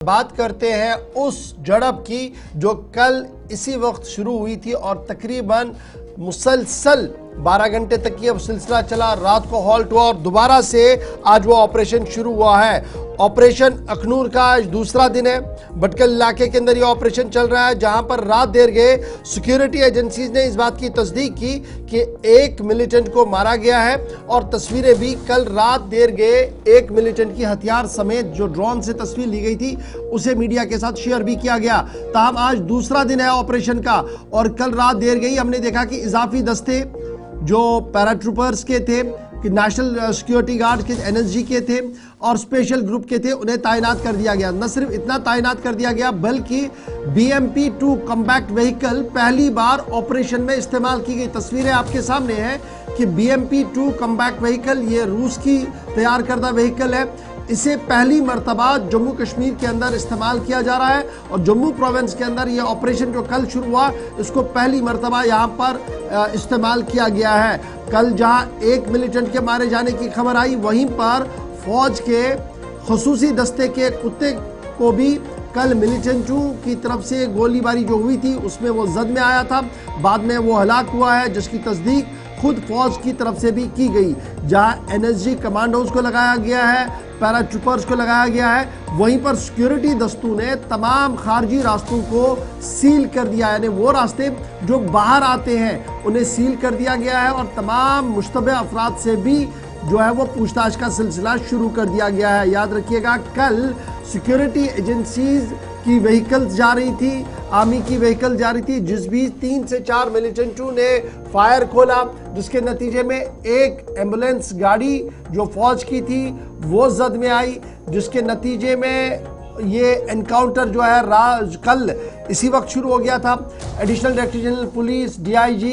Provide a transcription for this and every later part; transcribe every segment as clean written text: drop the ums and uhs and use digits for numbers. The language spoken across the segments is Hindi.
बात करते हैं उस झड़प की जो कल इसी वक्त शुरू हुई थी और तकरीबन मुसलसल 12 घंटे तक ये सिलसिला चला। रात को हॉल्ट हुआ और दोबारा से आज वो ऑपरेशन शुरू हुआ है। ऑपरेशन अखनूर का आज दूसरा दिन है। भटकल इलाके के अंदर ये ऑपरेशन चल रहा है, जहां पर रात देर गए सिक्योरिटी एजेंसीज ने इस बात की तस्दीक की कि एक मिलिटेंट को मारा गया है और तस्वीरें भी कल रात देर गए एक मिलिटेंट की हथियार समेत जो ड्रोन से तस्वीर ली गई थी उसे मीडिया के साथ शेयर भी किया गया। ताहम आज दूसरा दिन है ऑपरेशन का और कल रात देर गई हमने देखा कि इजाफी दस्ते जो पैराट्रूपर्स के थे, कि नेशनल सिक्योरिटी गार्ड के, एनएसजी के थे और स्पेशल ग्रुप के थे, उन्हें तायनात कर दिया गया। न सिर्फ इतना तायनात कर दिया गया बल्कि BMP-2 कॉम्बैक्ट व्हीकल पहली बार ऑपरेशन में इस्तेमाल की गई। तस्वीरें आपके सामने हैं कि BMP-2 कॉम्बैक्ट व्हीकल ये रूस की तैयार करदा व्हीकल है। इसे पहली मर्तबा जम्मू कश्मीर के अंदर इस्तेमाल किया जा रहा है और जम्मू प्रोविंस के अंदर ये ऑपरेशन जो कल शुरू हुआ इसको पहली मर्तबा यहाँ पर इस्तेमाल किया गया है। कल जहाँ एक मिलिटेंट के मारे जाने की खबर आई, वहीं पर फौज के खसूसी दस्ते के कुत्ते को भी कल मिलिटेंटों की तरफ से गोलीबारी जो हुई थी उसमें वो जद में आया था। बाद में वो हलाक हुआ है, जिसकी तस्दीक खुद फौज की तरफ से भी की गई। जहां एनएसजी कमांडोज को लगाया गया है, पैराट्रूपर्स को लगाया गया है, वहीं पर सिक्योरिटी दस्तों ने तमाम खारजी रास्तों को सील कर दिया है। यानी वो रास्ते जो बाहर आते हैं उन्हें सील कर दिया गया है और तमाम मुश्तबे अफराद से भी जो है वो पूछताछ का सिलसिला शुरू कर दिया गया है। याद रखिएगा कल सिक्योरिटी एजेंसीज की व्हीकल्स जा रही थी, आर्मी की व्हीकल जा रही थी, जिस भी 3 से 4 मिलिटेंटों ने फायर खोला, जिसके नतीजे में एक एम्बुलेंस गाड़ी जो फौज की थी वो जद में आई, जिसके नतीजे में ये एनकाउंटर जो है कल इसी वक्त शुरू हो गया था। Additional director general police DIG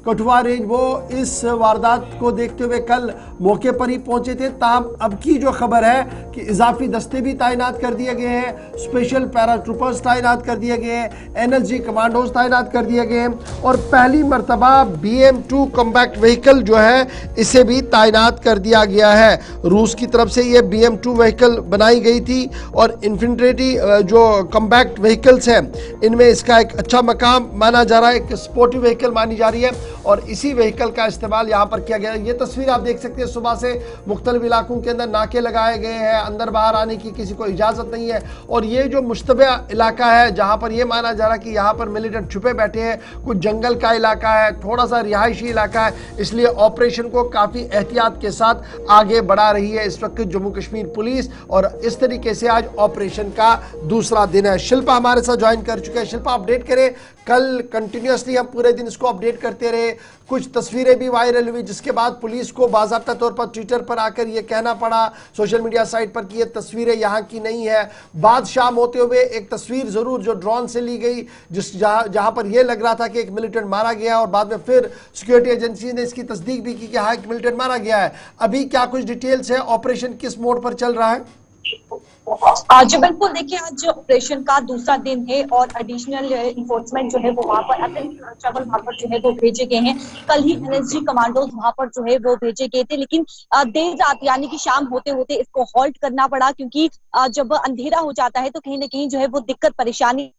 Kathua range वो इस वारदात को देखते हुए कल मौके पर ही पहुंचे थे। ताहम अब की जो खबर है कि इजाफी दस्ते भी तैनात कर दिए गए हैं, स्पेशल पैराट्रूपर्स तैनात कर दिए गए हैं, NSG कमांडोज तैनात कर दिए गए हैं और पहली मरतबा BM-2 कॉम्बैक्ट व्हीकल जो है इसे भी तैनात कर दिया गया है। रूस की तरफ से ये BM-2 व्हीकल बनाई गई थी और इन्फेंट्री जो कॉम्बैक्ट व्हीकल्स हैं इनमें इसका एक अच्छा मकाम माना जा रहा है, एक स्पोर्टिव व्हीकल मानी जा रही है और इसी व्हीकल का इस्तेमाल यहाँ पर किया गया है। ये तस्वीर आप देख सकते हैं, सुबह से मुख्तलिफ इलाकों के अंदर नाके लगाए गए हैं, अंदर बाहर आने की किसी को इजाज़त नहीं है और ये जो मुश्तबे इलाका है जहाँ पर यह माना जा रहा है कि यहाँ पर मिलिटेंट छुपे बैठे हैं, कुछ जंगल का इलाका है, थोड़ा सा रिहायशी इलाका है, इसलिए ऑपरेशन को काफ़ी एहतियात के साथ आगे बढ़ा रही है इस वक्त जम्मू कश्मीर पुलिस और इस तरीके से आज ऑपरेशन का दूसरा दिन है। शिल्पा हमारे साथ ज्वाइन कर चुके हैं। शिल्पा, अपडेट करें। कल कंटिन्यूसली हम पूरे दिन इसको अपडेट करते रहे, कुछ तस्वीरें भी वायरल हुई जिसके बाद पुलिस को बाज़ाब्ता तौर पर ट्विटर पर आकर यह कहना पड़ा सोशल मीडिया साइट पर कि ये तस्वीरें यहाँ की नहीं है। बाद शाम होते हुए एक तस्वीर ज़रूर जो ड्रोन से ली गई जहाँ पर यह लग रहा था कि एक मिलिटेंट मारा गया और बाद में फिर सिक्योरिटी एजेंसी ने इसकी तस्दीक भी की कि हाँ एक मिलिटेंट मारा गया है। अभी क्या कुछ डिटेल्स है, ऑपरेशन किस मोड पर चल रहा है? जी बिल्कुल, देखिए आज ऑपरेशन का दूसरा दिन है और एडिशनल इन्फोर्समेंट जो है वो वहाँ पर अतिरिक्त सुरक्षा बल वहाँ पर जो है वो भेजे गए हैं। कल ही NSG कमांडोज वहाँ पर जो है वो भेजे गए थे, लेकिन देर रात यानी कि शाम होते होते इसको हॉल्ट करना पड़ा क्योंकि जब अंधेरा हो जाता है तो कहीं ना कहीं जो है वो दिक्कत परेशानी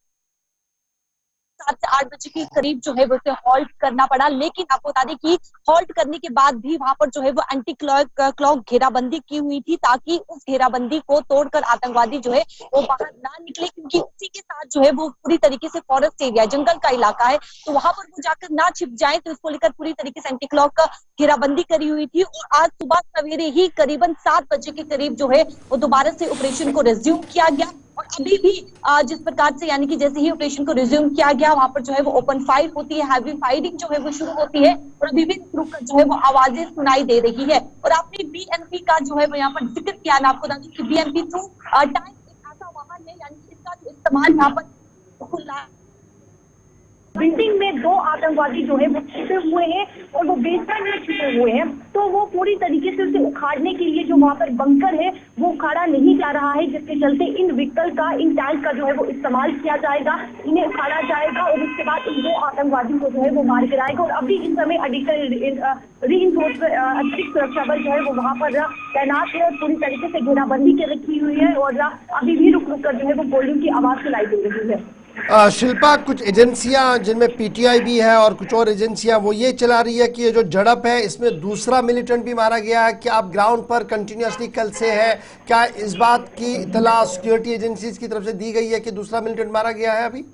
7 से 8 बजे के करीब जो है वो उसे हॉल्ट करना पड़ा। लेकिन आपको बता दें कि हॉल्ट करने के बाद भी वहां पर जो है वो एंटी क्लॉक घेराबंदी की हुई थी ताकि उस घेराबंदी को तोड़कर आतंकवादी जो है वो बाहर ना निकले, क्योंकि उसी के साथ जो है वो पूरी तरीके से फॉरेस्ट एरिया, जंगल का इलाका है, तो वहां पर वो जाकर ना छिप जाए, तो इसको लेकर पूरी तरीके से एंटी क्लॉक घेराबंदी करी हुई थी। और आज सुबह सवेरे ही करीबन 7 बजे के करीब जो है वो दोबारा से ऑपरेशन को रिज्यूम किया गया और अभी भी जिस प्रकार से यानी कि जैसे ही ऑपरेशन को रिज्यूम किया गया वहां पर जो है वो ओपन फायर होती है, हैवी फायरिंग जो है वो शुरू होती है और अभी भी जो है वो आवाजें सुनाई दे रही है। और आपने BMP का जो है वो यहाँ पर जिक्र किया ना, आपको बता दूं कि BMP-2 टैंक एक ऐसा वाहन है यानी कि इसका जो इस्तेमाल यहाँ पर बिल्डिंग में 2 आतंकवादी जो है वो छिपे हुए हैं और वो बेसमेंट में छिपे हुए हैं। तो वो पूरी तरीके से उसे उखाड़ने के लिए जो वहाँ पर बंकर है वो उखाड़ा नहीं जा रहा है, जिसके चलते इन व्हीकल का, इन टैंक का जो है वो इस्तेमाल किया जाएगा, इन्हें उखाड़ा जाएगा और उसके बाद इन 2 आतंकवादियों को जो है वो मार गिराएगा। और अभी इस समय रीइंफोर्समेंट अतिरिक्त सुरक्षा बल जो है वो वहाँ पर तैनात है, पूरी तरीके से घेराबंदी कर रखी हुई है और अभी भी रुक रुक कर जो है वो गोलियों की आवाज सुनाई दे रही है। शिल्पा, कुछ एजेंसियां जिनमें पीटीआई भी है और कुछ और एजेंसियां वो ये चला रही है कि ये जो झड़प है इसमें दूसरा मिलिटेंट भी मारा गया है। क्या आप ग्राउंड पर कंटिन्यूसली कल से है, क्या इस बात की इत्तला सिक्योरिटी एजेंसीज की तरफ से दी गई है कि दूसरा मिलिटेंट मारा गया है? अभी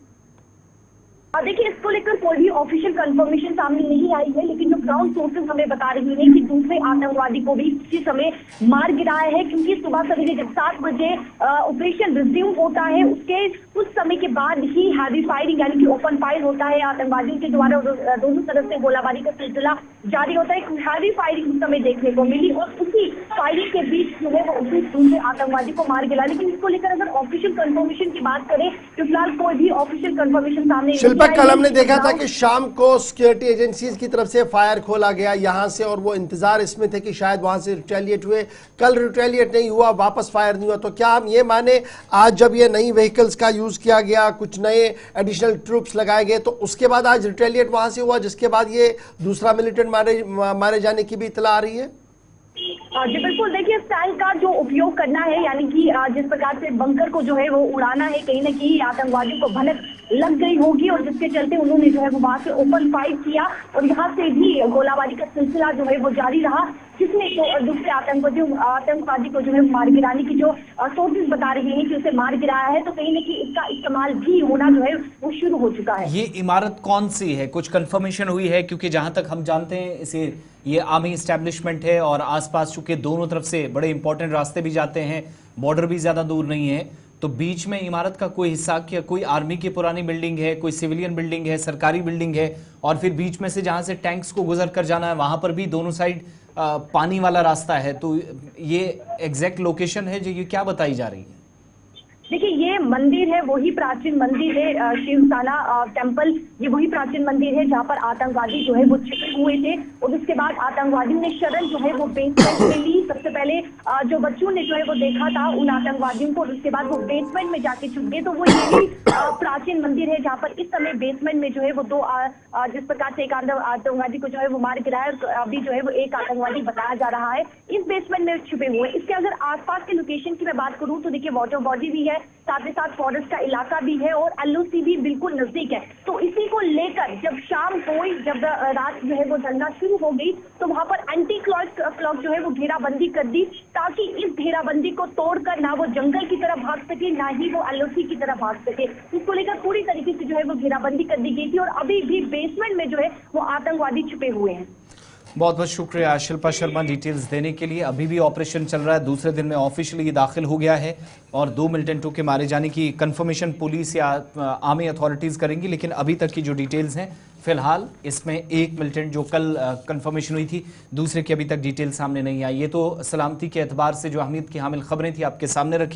देखिए, इसको लेकर कोई भी ऑफिशियल कंफर्मेशन सामने नहीं आई है, लेकिन जो ग्राउंड सोर्सेज हमें बता रही हैं कि दूसरे आतंकवादी को भी इसी समय मार गिराया है, क्योंकि सुबह सवेरे जब 7 बजे ऑपरेशन रिज्यूम होता है उसके कुछ समय के बाद ही हैवी फायरिंग यानी कि ओपन फायर होता है आतंकवादियों के द्वारा, दोनों तरफ से गोलाबारी का सिलसिला जारी होता है। हैवी फायरिंग उस समय देखने को मिली और उसी फायरिंग के बीच जो है वो उसी दूसरे आतंकवादी को मार गिरा। लेकिन इसको लेकर अगर ऑफिशियल कंफर्मेशन की बात करें तो फिलहाल कोई भी ऑफिशियल कंफर्मेशन सामने नहीं। कल हमने देखा था कि शाम को सिक्योरिटी एजेंसीज की तरफ से फायर खोला गया यहां से और वो इंतजार इसमें थे कि शायद वहां से रिटेलिएट हुए। कल रिटेलिएट नहीं हुआ, वापस फायर नहीं हुआ। तो क्या हम ये माने आज जब ये नई व्हीकल्स का यूज किया गया, कुछ नए एडिशनल ट्रूप्स लगाए गए, तो उसके बाद आज रिटेलिएट वहां से हुआ, जिसके बाद ये दूसरा मिलिटेंट मारे जाने की भी इत्तला आ रही है? जी बिल्कुल, देखिए, इस टैंक का जो उपयोग करना है यानी कि जिस प्रकार से बंकर को जो है वो उड़ाना है, कहीं ना कहीं आतंकवादियों को भनक लग गई होगी और जिसके चलते उन्होंने जो है वो वहां से ओपन फायर किया और यहाँ से भी गोलाबारी का सिलसिला जो है वो जारी रहा, जिसमें तो दूसरे आतंकवादी को जो है मार गिराने की जो सोर्सेज बता रहे हैं कि उसे मार गिराया है, तो कहीं ना कहीं इसका इस्तेमाल भी होना जो है वो शुरू हो चुका है। ये इमारत कौन सी है, कुछ कंफर्मेशन हुई है? क्योंकि जहां तक हम जानते हैं ये आर्मी एस्टेब्लिशमेंट है और आसपास चूंकि दोनों तरफ से बड़े इंपॉर्टेंट रास्ते भी जाते हैं, बॉर्डर भी ज्यादा दूर नहीं है, तो बीच में इमारत का कोई हिस्सा, क्या कोई आर्मी की पुरानी बिल्डिंग है, कोई सिविलियन बिल्डिंग है, सरकारी बिल्डिंग है, और फिर बीच में से जहां से टैंक्स को गुजर कर जाना है वहां पर भी दोनों साइड पानी वाला रास्ता है, तो ये एग्जैक्ट लोकेशन है जो ये क्या बताई जा रही है? देखिए, ये मंदिर है, वही प्राचीन मंदिर है शिवसाना टेम्पल। ये वही प्राचीन मंदिर है जहाँ पर आतंकवादी जो है वो छिपे हुए थे और उसके बाद आतंकवादियों ने शरण जो है वो बेसमेंट में ली। सबसे पहले जो बच्चों ने जो है वो देखा था उन आतंकवादियों को और उसके बाद वो बेसमेंट में जाके छुप गए। तो वो यही प्राचीन मंदिर है जहाँ पर इस समय बेसमेंट में जो है वो 2 जिस प्रकार से एक आतंकवादी को जो है वो मार गिराया, अभी जो है वो एक आतंकवादी बताया जा रहा है इस बेसमेंट में छुपे हुए। इसके अगर आसपास के लोकेशन की मैं बात करूँ तो देखिए, वाटर बॉडी भी है, साथ ही साथ फॉरेस्ट का इलाका भी है और एलओसी भी बिल्कुल नजदीक है। तो इसी को लेकर जब शाम को, जब रात जो है वो ढलना शुरू हो गई, तो वहां पर एंटी क्लॉक जो है वो घेराबंदी कर दी, ताकि इस घेराबंदी को तोड़कर ना वो जंगल की तरफ भाग सके, ना ही वो एलओसी की तरफ भाग सके। इसको लेकर पूरी तरीके से जो है वो घेराबंदी कर दी गई थी और अभी भी बेसमेंट में जो है वो आतंकवादी छुपे हुए हैं। बहुत बहुत शुक्रिया शिल्पा शर्मा डिटेल्स देने के लिए। अभी भी ऑपरेशन चल रहा है, दूसरे दिन में ऑफिशियली दाखिल हो गया है और 2 मिलिटेंटों के मारे जाने की कंफर्मेशन पुलिस या आर्मी अथॉरिटीज़ करेंगी, लेकिन अभी तक की जो डिटेल्स हैं फिलहाल इसमें एक मिलिटेंट जो कल कंफर्मेशन हुई थी, दूसरे की अभी तक डिटेल सामने नहीं आई। ये तो सलामती के एतबार से जो अहमियत की हामिल खबरें थी आपके सामने रखी।